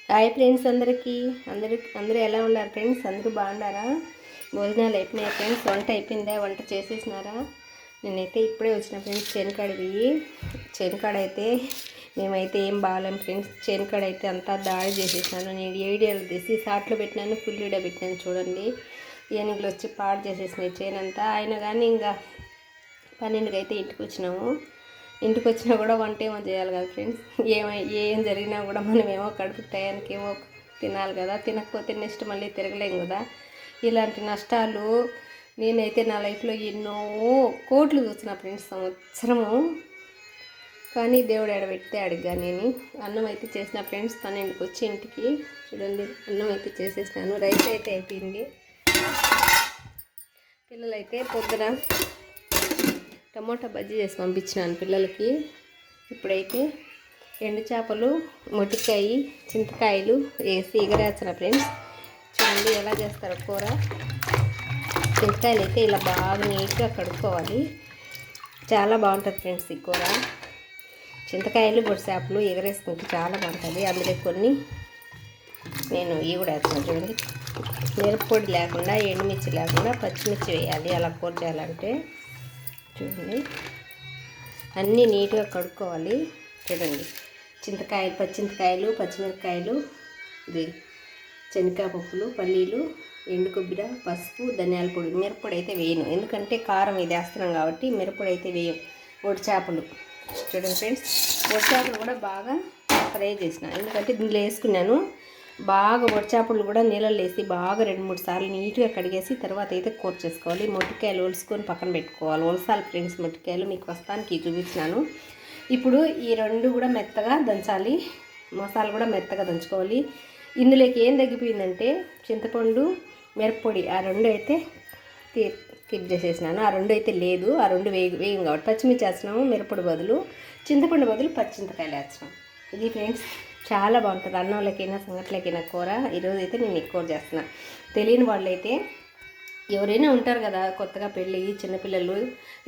Hi friends, అందరూ ఎలా ఉన్నారు ఫ్రెండ్స్? అందరూ బాగున్నారా? భోజనాలు అయిపోయినాయి ఫ్రెండ్స్. వంట అయిపోయిందా? వంట చేసేసినారా? నేనైతే ఇప్పుడే వచ్చిన ఫ్రెండ్స్ చేనుకాడ అయితే మేమైతే ఏం బాగాలేం ఫ్రెండ్స్. చేనుకాడ అయితే అంతా దాడి చేసేసినాను. నేను ఏడియాలు తీసి సాట్లో పెట్టినాను, ఫుల్ వీడియో పెట్టినాను చూడండి. ఏనుగులు వచ్చి పాడు చేసేసినాయి చేనంతా. అయినా కానీ ఇంకా 12కి అయితే ఇంటికి వచ్చినా కూడా వంట ఏమో చేయాలి కదా ఫ్రెండ్స్. ఏం జరిగినా కూడా మనమేమో కడుపు టయానికి ఏమో తినాలి కదా. తినకపోతే నెక్స్ట్ మళ్ళీ తిరగలేం కదా. ఇలాంటి నష్టాలు నేనైతే నా లైఫ్లో ఎన్నో కోట్లు చూసిన ఫ్రెండ్స్ సంవత్సరము. కానీ దేవుడు ఎడబెడితే అడిగా. నేను అన్నం అయితే చేసిన ఫ్రెండ్స్. 12కి వచ్చి ఇంటికి చూడండి అన్నం అయితే చేసేసినాను. రైస్ అయితే అయిపోయింది. పిల్లలైతే పొద్దున టమోటా బజ్జీ చేసి పంపించినాను పిల్లలకి. ఇప్పుడైతే ఎండు చేపలు, మొటికాయ, చింతకాయలు వేసి ఎగరేసిన ఫ్రెండ్స్. చూడండి ఎలా చేస్తారో కూర. చింతకాయలు అయితే ఇలా బాగా నీట్గా కడుక్కోవాలి. చాలా బాగుంటుంది ఫ్రెండ్స్ ఈ కూర. చింతకాయలు, బొడి చేపలు ఎగరేసుకుంటే చాలా బాగుంటుంది. అందులో కొన్ని నేను ఇవి కూడా వేస్తాను చూడండి. మిరప్పొడి లేకుండా, ఎండుమిర్చి లేకుండా పచ్చిమిర్చి వేయాలి అలా కూర చేయాలంటే. చూడండి అన్నీ నీట్గా కడుక్కోవాలి. చూడండి చింతకాయలు, పచ్చింతకాయలు, పచ్చిమిరపకాయలు, ఇది శనగకాయ పప్పులు, పల్లీలు, ఎండు కొబ్బరి, పసుపు, ధనియాల పొడి. మిరప్పొడి అయితే వేయను, ఎందుకంటే కారం ఇది వేస్తున్నాం కాబట్టి మిరప్పొడి అయితే వేయం. ఒడి చేపలు చూడండి ఫ్రెండ్స్. ఒడి చేపలు కూడా బాగా ఫ్రై చేసిన, ఎందుకంటే దీనిలో వేసుకున్నాను. బాగా ఒడి చేపలు కూడా నీళ్ళలో వేసి బాగా 2-3 సార్లు నీట్గా కడిగేసి తర్వాత అయితే కూర చేసుకోవాలి. మొట్టికాయలు ఒలుసుకొని పక్కన పెట్టుకోవాలి. ఒలసాలి ఫ్రెండ్స్ మొట్టికాయలు. మీకు వస్తానికి చూపించినాను. ఇప్పుడు ఈ 2 కూడా మెత్తగా దంచాలి. మసాలా కూడా మెత్తగా దంచుకోవాలి. ఇందులోకి ఏం తగ్గిపోయిందంటే చింతపండు, మిరప్పొడి ఆ 2 అయితే స్కిప్ చేసేసినాను. ఆ 2 అయితే లేదు. ఆ 2 వేయం కాబట్టి పచ్చిమిర్చి వేస్తున్నాము. మిరప్పొడి బదులు చింతపండు బదులు పచ్చింతకాయలు వేస్తున్నాం. ఇది ఫ్రెండ్స్ చాలా బాగుంటుంది. అన్నంలోకైనా సంగట్లకైనా కూర. ఈరోజు అయితే నేను ఎక్కువ చేస్తున్నా. తెలియని వాళ్ళు అయితే ఎవరైనా ఉంటారు కదా, కొత్తగా పెళ్ళి చిన్నపిల్లలు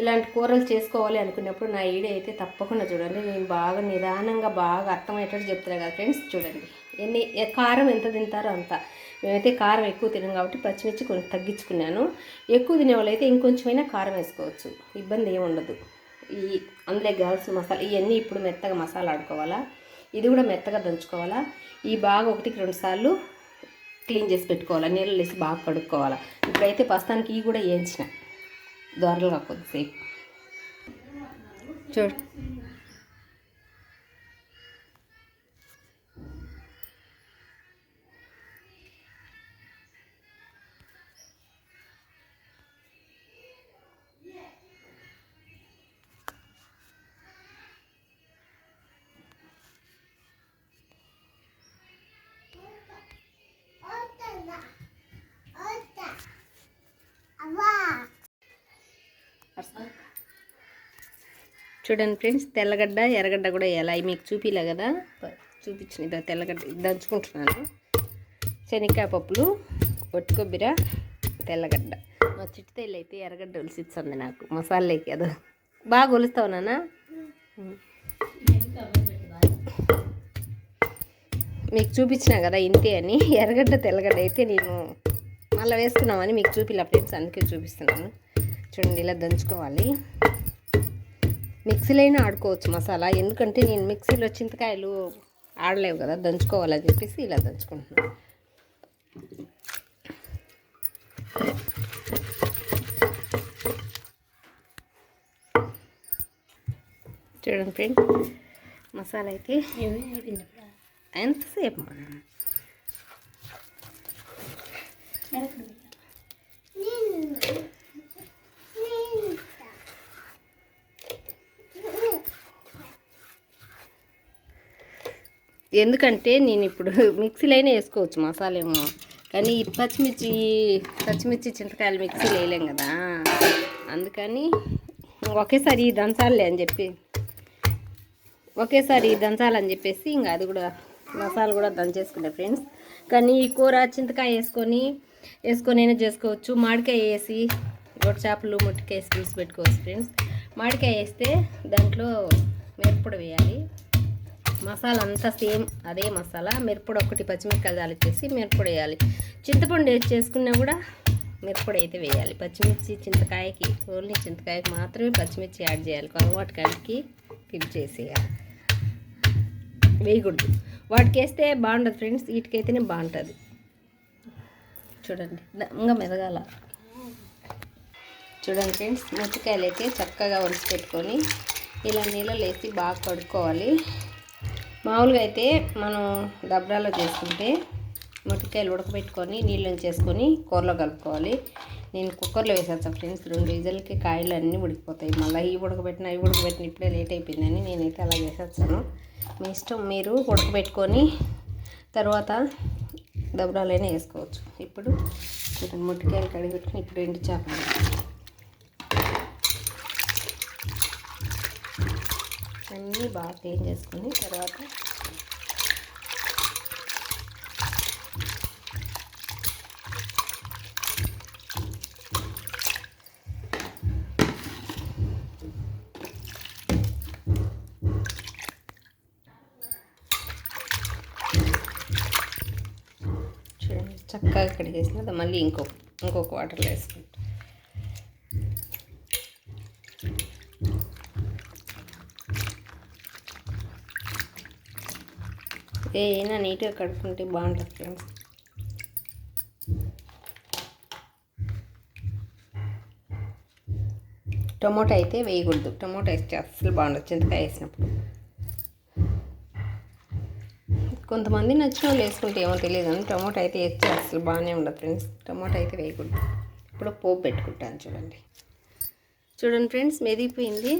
ఇలాంటి కూరలు చేసుకోవాలి అనుకున్నప్పుడు నా వీడియో అయితే తప్పకుండా చూడండి. నేను బాగా నిదానంగా బాగా అర్థమయ్యేటట్టు చెప్తున్నాను కదా ఫ్రెండ్స్. చూడండి కారం ఎంత తింటారో అంత. మేమైతే కారం ఎక్కువ తినాం కాబట్టి పచ్చిమిర్చి కొంచెం తగ్గించుకున్నాను. ఎక్కువ తినేవాళ్ళు అయితే ఇంకొంచెమైనా కారం వేసుకోవచ్చు, ఇబ్బంది ఏమి ఉండదు. అందులో కావాల్సిన మసాలా ఇవన్నీ ఇప్పుడు మెత్తగా మసాలా ఆడుకోవాలా. ఇది కూడా మెత్తగా దంచుకోవాలా. ఈ బాగా 1-2 సార్లు క్లీన్ చేసి పెట్టుకోవాలా. నీళ్ళు వేసి బాగా కడుక్కోవాలా. ఇప్పుడైతే ప్రస్తుతానికి ఇవి కూడా వేయించిన దోరలుగా కొద్దిసేపు. చూడు చూడండి ఫ్రెండ్స్, తెల్లగడ్డ, ఎర్రగడ్డ కూడా వేయాలి. అవి మీకు చూపిలే కదా, చూపించిన ఇదో తెల్లగడ్డ దంచుకుంటున్నాను. శనగకాయ పప్పులు, ఒట్టి కొబ్బరి, తెల్లగడ్డ. మా చిట్టుతల్లి అయితే ఎర్రగడ్డ ఒలిసిస్తుంది నాకు మసాలాకి. అదో బాగా ఒలుస్తావు నాన్న. మీకు చూపించినా కదా ఇంతే అని. ఎర్రగడ్డ, తెల్లగడ్డ అయితే నేను మళ్ళీ వేసుకున్నామని మీకు చూపిలా ఫ్రెండ్స్, అందుకే చూపిస్తున్నాను. చూడండి ఇలా దంచుకోవాలి. మిక్సీలో అయినా ఆడుకోవచ్చు మసాలా, ఎందుకంటే నేను మిక్సీలో చింతకాయలు ఆడలేవు కదా, దంచుకోవాలని చెప్పేసి ఇలా దంచుకుంటున్నాను. చూడండి ఫ్రెండ్, మసాలా అయితే ఎంతసేపు ఎందుకంటే నేను ఇప్పుడు మిక్సీలోనే వేసుకోవచ్చు మసాలా ఏమో, కానీ పచ్చిమిర్చి చింతకాయలు మిక్సీలో వేయలేం కదా, అందుకని ఒకేసారి దంచాలని చెప్పేసి ఇంకా అది కూడా మసాలా కూడా దంచేసుకునే ఫ్రెండ్స్. కానీ ఈ కూర చింతకాయ వేసుకొని అయినా చేసుకోవచ్చు. మామిడికాయ వేసి గొడ్డు చేపలు, మొట్టికాయ వేసి పెట్టుకోవచ్చు ఫ్రెండ్స్. మామిడికాయ వేస్తే దాంట్లో మిరప్పొడి వేయాలి. మసాలా అంతా సేమ్ అదే మసాలా. మిరప్పొడి ఒకటి పచ్చిమిరపకాయలు దాల్చేసి మిరప్పొడి వేయాలి. చింతపండు వేసి చేసుకున్నా కూడా మిరప్పొడి అయితే వేయాలి. పచ్చిమిర్చి చింతకాయకి ఓన్లీ చింతకాయకి మాత్రమే పచ్చిమిర్చి యాడ్ చేయాలి. కొరవాటి కాయకి ఫిల్ చేసేయాలి, వేయకూడదు. వాటికి వేస్తే బాగుంటుంది ఫ్రెండ్స్, వీటికైతేనే బాగుంటుంది. చూడండి ఇంకా మెదగాల. చూడండి ఫ్రెండ్స్, ముచ్చకాయలు అయితే చక్కగా ఒలిచి పెట్టుకొని ఇలా నీళ్ళలో వేసి బాగా కడుక్కోవాలి. మామూలుగా అయితే మనం దబ్రాలో చేసుకుంటే ముచ్చకాయలు ఉడకబెట్టుకొని నీళ్ళు చేసుకొని కూరలో కలుపుకోవాలి. నేను కుక్కర్లో వేసేస్తాను ఫ్రెండ్స్. 2 విజిల్కి కాయలు అన్నీ ఉడికిపోతాయి. మళ్ళీ ఇవి ఉడకబెట్టిన ఇప్పుడే లేట్ అయిపోయిందని నేనైతే అలా వేసేస్తాను. మీ ఇష్టం, మీరు ఉడకబెట్టుకొని తర్వాత దబ్రాలైనా వేసుకోవచ్చు. ఇప్పుడు చూడండి, ముట్టికాయలు కడిగి పెట్టుకుని ఇప్పుడు ఎండు చేపలు అన్నీ బాగా క్లీన్ చేసుకొని తర్వాత చక్కగా కడిగేసిన మళ్ళీ ఇంకొక వాటర్లో వేసుకుంటాం. ఏదైనా నీట్గా కడుక్కుంటే బాగుంటుంది ఫ్రెండ్స్. టమోటా అయితే వేయకూడదు. టమోటా వేస్తే అస్సలు బాగుండదు చింతకాయ వేసినప్పుడు. కొంతమంది నచ్చిన వాళ్ళు వేసుకుంటే ఏమో తెలియదు, కానీ టమోటా అయితే వేస్తే అసలు బాగానే ఉండదు ఫ్రెండ్స్. టమోటా అయితే వేయకూడదు. ఇప్పుడు పోపు పెట్టుకుంటాను. చూడండి ఫ్రెండ్స్, మెదిగిపోయింది.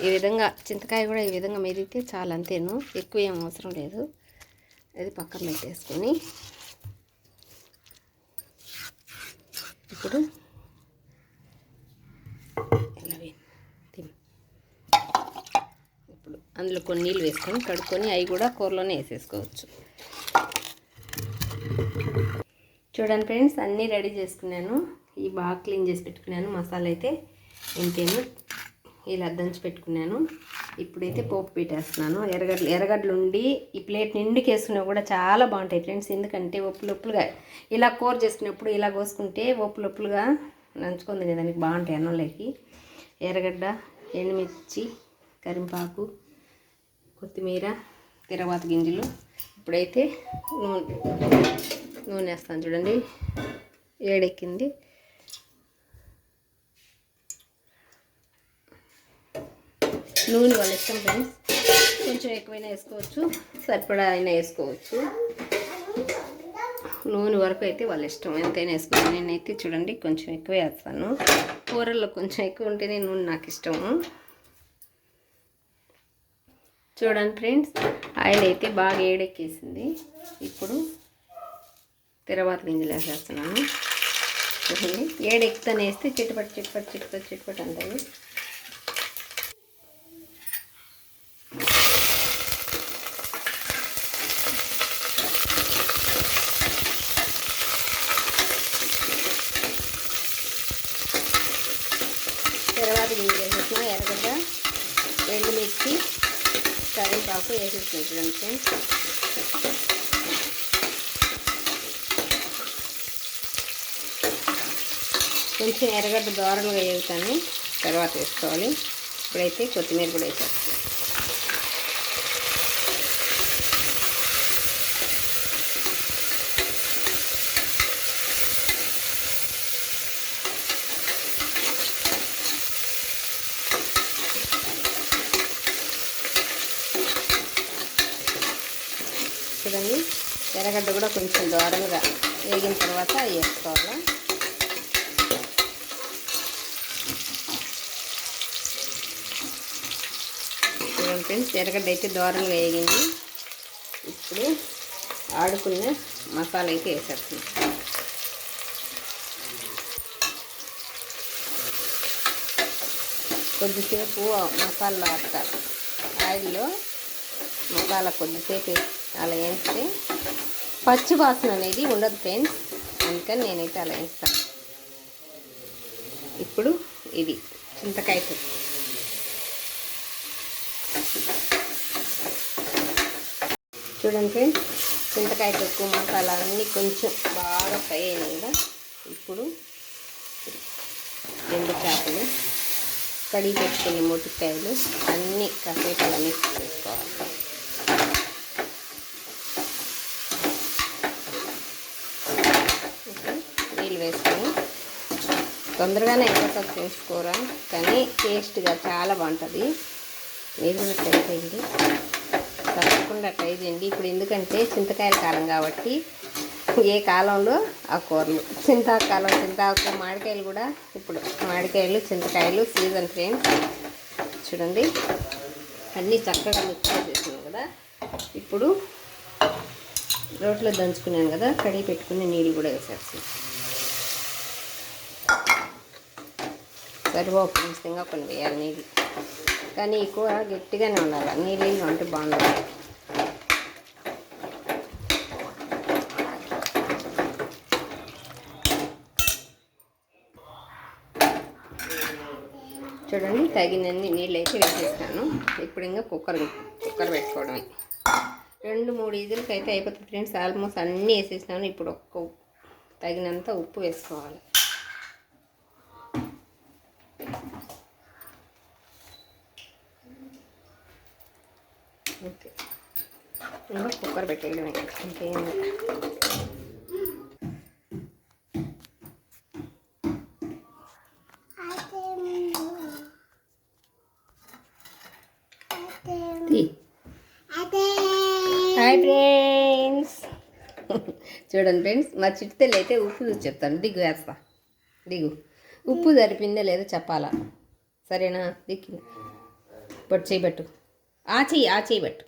ఈ విధంగా చింతకాయ కూడా ఈ విధంగా మెదిగితే చాలా, అంతేను, ఎక్కువ ఏం అవసరం లేదు. అది పక్కన పెట్టేసుకొని ఇప్పుడు అందులో కొన్ని నీళ్ళు వేసుకొని కడుక్కొని అవి కూడా కూరలోనే వేసేసుకోవచ్చు. చూడండి ఫ్రెండ్స్, అన్నీ రెడీ చేసుకున్నాను. ఈ బాగా క్లీన్ చేసి పెట్టుకున్నాను. మసాలా అయితే ఇంతేను, ఇలా దంచి పెట్టుకున్నాను. ఇప్పుడైతే పోపు పెట్టేస్తున్నాను. ఎర్రగడ్డలు ఉండి ఈ ప్లేట్ నిండుకి వేసుకున్నా కూడా చాలా బాగుంటాయి ఫ్రెండ్స్. ఎందుకంటే ఒప్పులుగా ఇలా కూర చేసుకున్నప్పుడు ఇలా కోసుకుంటే ఒప్పులుగా నంచుకొని తినేదానికి బాగుంటాయి అన్నంలోకి. ఎర్రగడ్డ, ఎండుమిర్చి, కరింపాకు, కొత్తిమీర, తిరవాత గింజలు. ఇప్పుడైతే నూనె వేస్తాను. చూడండి, వేడెక్కింది. నూనె వాళ్ళ ఇష్టం ఫ్రెండ్స్, కొంచెం ఎక్కువైనా వేసుకోవచ్చు, సరిపడా అయినా వేసుకోవచ్చు. నూనె వరకు అయితే వాళ్ళ ఇష్టం, ఎంతైనా వేసుకోవచ్చు. నేనైతే చూడండి కొంచెం ఎక్కువ వేస్తాను. కూరల్లో కొంచెం ఎక్కువ ఉంటేనే నూనె నాకు ఇష్టము. చూడండి ఫ్రెండ్స్, ఆయిల్ అయితే బాగా వేడెక్కేసింది. ఇప్పుడు తిరవాత గింజలు వేసేస్తున్నాను. చూడండి, వేడెక్కుతానే వేస్తే చిట్టుపట్టు అంటాయి. తిరవాత గింజలు వేసేసిన, ఎర్రగడ్డ, ఎండుమిర్చి, కరివేపాకు వేసేసినాయి. చూడండి ఫ్రెండ్స్, కొంచెం ఎర్రగడ్డ దోరలుగా వేగుతాను, తర్వాత వేసుకోవాలి. ఇప్పుడైతే కొత్తిమీర కూడా వేసేస్తాను. చూడండి, ఎర్రగడ్డ కూడా కొంచెం దోరలుగా వేగిన తర్వాత వేసుకోవాలి. చూడండి ఫ్రెండ్స్, ఎర్రగడ్డ అయితే దోరలుగా వేగింది. ఇప్పుడు ఆడుకున్న మసాలా అయితే వేసేస్తుంది. కొద్దిసేపు మసాలా ఆడతారు ఆయిల్లో. మసాలా కొద్దిసేపు అలా వేస్తే పచ్చి వాసన అనేది ఉండదు ఫ్రెండ్స్, అందుకని నేనైతే అలా వేస్తాను. ఇప్పుడు ఇది చింతకాయ చూడండి ఫ్రెండ్స్, చింతకాయ తొక్కు మసాలా అన్నీ కొంచెం బాగా ఫ్రై అయినాయి కదా. ఇప్పుడు ఎండు చేపలు, కడిగి పెట్టుకుని మొటికాయలు అన్నీ కాసేపు అలా మిక్స్ చేసుకోవాలి. నీళ్ళు వేసుకొని తొందరగానే అయిపోతుంది ఫ్రెండ్స్ కూర, కానీ టేస్ట్గా చాలా బాగుంటుంది. మీరు కూడా ట్రై చేయండి, తప్పకుండా ట్రై చేయండి. ఇప్పుడు ఎందుకంటే చింతకాయల కాలం కాబట్టి ఏ కాలంలో ఆ కూరలు, చింతాకాలం చింతాకు, మామిడికాయలు కూడా ఇప్పుడు మామిడికాయలు చింతకాయలు సీజన్ ఫ్రెండ్స్. చూడండి అన్నీ చక్కగా మిక్స్ చేసేసాను కదా. ఇప్పుడు రోట్లో దంచుకున్నాను కదా, కడిగి పెట్టుకుని నీళ్ళు కూడా వేసేస్తాను. సరిపోపు నిశ్చితంగా కొన్ని వేయాలి నీళ్ళు, కానీ ఈ కూర గట్టిగానే ఉండాలి, నీళ్ళు అంటే బాగుండాలి. చూడండి తగినన్ని నీళ్ళు అయితే వేసేస్తాను. ఇప్పుడు ఇంకా కుక్కర్ పెట్టుకోవడమే. 2-3 విజిల్కి అయితే అయిపోతుంది ఫ్రెండ్స్. ఆల్మోస్ట్ అన్నీ వేసేసినాను. ఇప్పుడు తగినంత ఉప్పు వేసుకోవాలి. ఓకే, ఇంకా కుక్కర్ పెట్టేయడమే ఇంకేం. హాయ్ ఫ్రెండ్స్, చూడండి ఫ్రెండ్స్, మా చిట్టుతల్లి అయితే ఉప్పు చూసి చెప్తాను. దిగు వేస్తా, దిగు. ఉప్పు సరిపోయిందో లేదో చెప్పాలా, సరేనా? దిక్కి పట్టు, చేయబట్టు, ఆ చేయబట్టు.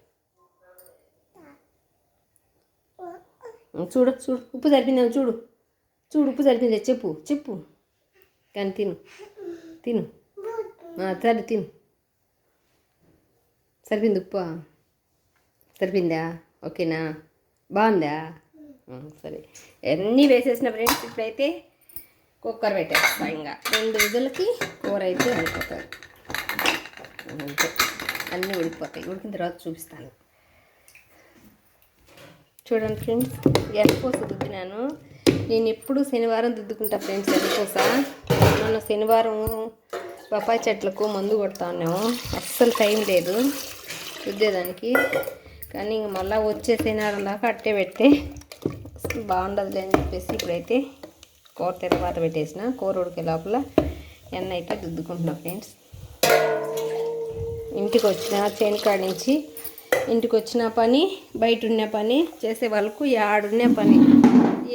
చూడు ఉప్పు సరిపోయిందేమో చూడు, ఉప్పు సరిపోయిందే చెప్పు. కానీ తిను సరే తిను. సరిపోయింది ఉప్పు, సరిపోయిందా? ఓకేనా? బాగుందా? సరే, అన్నీ వేసేసిన ఫ్రెండ్స్. ఇప్పుడైతే కుక్కర్ పెట్టేస్తా. ఇంకా 2 విధులకి కూర అయితే అయిపోతుంది. అంతే, అన్నీ ఉడికిపోతాయి. ఉడికిన తర్వాత చూపిస్తాను. చూడండి ఫ్రెండ్స్, ఎర్రపూస దుద్దినాను. నేను ఎప్పుడు శనివారం దుద్దుకుంటా ఫ్రెండ్స్ ఎర్రపూస. మొన్న శనివారం పప్పాయి చెట్లకు మందు కొడతా ఉన్నాము, అస్సలు టైం లేదు రుద్దేదానికి. కానీ ఇంక మళ్ళీ వచ్చే శనివారం దాకా అట్టే పెడితే బాగుండదులే అని చెప్పేసి ఇప్పుడైతే కూర తర్వాత పెట్టేసిన. కూర ఉడికే లోపల ఎన్న అయితే దుద్దుకుంటున్నాం ఫ్రెండ్స్. ఇంటికి వచ్చిన చేనుకాడ నుంచి ఇంటికి వచ్చిన పని, బయట ఉన్న పని, చేసే వాళ్ళకు ఆడున్నే పని.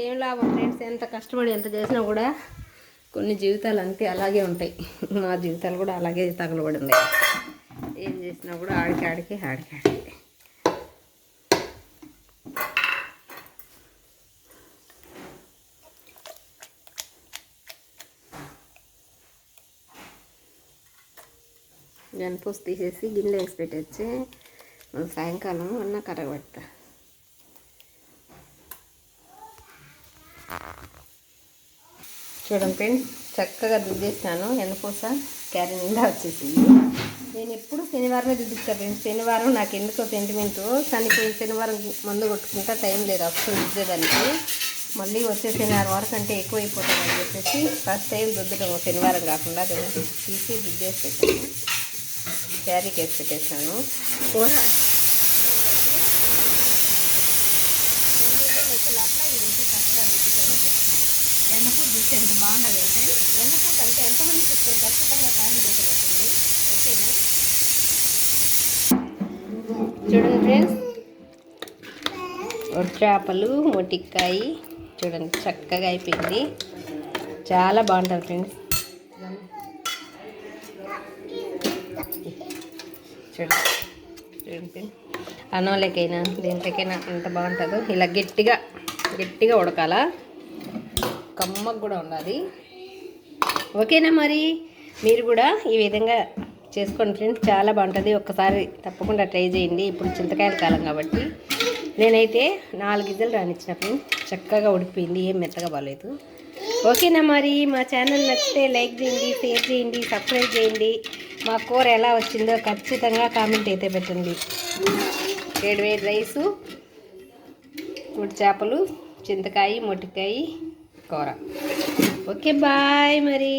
ఏం లాభం ఫ్రెండ్స్, ఎంత కష్టపడి ఎంత చేసినా కూడా కొన్ని జీవితాలు అంతే అలాగే ఉంటాయి. మా జీవితాలు కూడా అలాగే తగలబడి ఉన్నాయి. ఏం చేసినా కూడా ఆడికి జనపూస తీసేసి గిన్నెలో వేసి పెట్టేసి సాయంకాలం అన్న కరగబెడతా. చూడండి ఫ్రెండ్స్, చక్కగా దుద్దేస్తాను. ఎన్నపూస క్యారీ నిండా వచ్చేసింది. నేను ఎప్పుడు శనివారమే దుద్దుతాను ఫ్రెండ్స్. శనివారం నాకు ఎందుకో సెంటిమెంటు, కానీ శనివారం మందు కొట్టుకుంటా టైం లేదు అప్పుడు దుద్దేదానికి. మళ్ళీ వచ్చే శనివారం వరకు అంటే ఎక్కువైపోతుంది అని చెప్పేసి ఫస్ట్ టైం దుద్దడం శనివారం కాకుండా తీసి దుద్దేసి పెట్టాను. క్యారీకి వేసి పెట్టేసాను. కూర ఎన్నపూస చూస్తే ఎంత బాగుంటుంది అంటే, ఎన్నపూస అంటే ఎంతమంది చూస్తారు ఖచ్చితంగా కారణం పెట్టండి. ఓకేనా? చూడండి ఫ్రెండ్స్, చేపలు మొటిక్కాయ చూడండి చక్కగా అయిపోయింది. చాలా బాగుంటుంది ఫ్రెండ్స్. చూడండి అన్నంలోకైనా దేంట్లోకైనా ఎంత బాగుంటుందో. ఇలా గట్టిగా ఉడకాల, కమ్మకు కూడా ఉండాలి. ఓకేనా? మరి మీరు కూడా ఈ విధంగా చేసుకోండి ఫ్రెండ్స్, చాలా బాగుంటుంది. ఒక్కసారి తప్పకుండా ట్రై చేయండి. ఇప్పుడు చింతకాయల కాలం కాబట్టి నేనైతే 4 గిద్దలు రానిచ్చిన ఫ్రెండ్స్. చక్కగా ఉడికిపోయింది, ఏం మెత్తగా బాగాలేదు. ఓకేనా? మరి మా ఛానల్ నచ్చితే లైక్ చేయండి, షేర్ చేయండి, సబ్స్క్రైబ్ చేయండి. మా కూర ఎలా వచ్చిందో ఖచ్చితంగా కామెంట్ అయితే పెట్టండి. వేడి రైసు ఉడి చేపలు, చింతకాయ, మొటికాయ కూర. ఓకే బాయ్ మరి.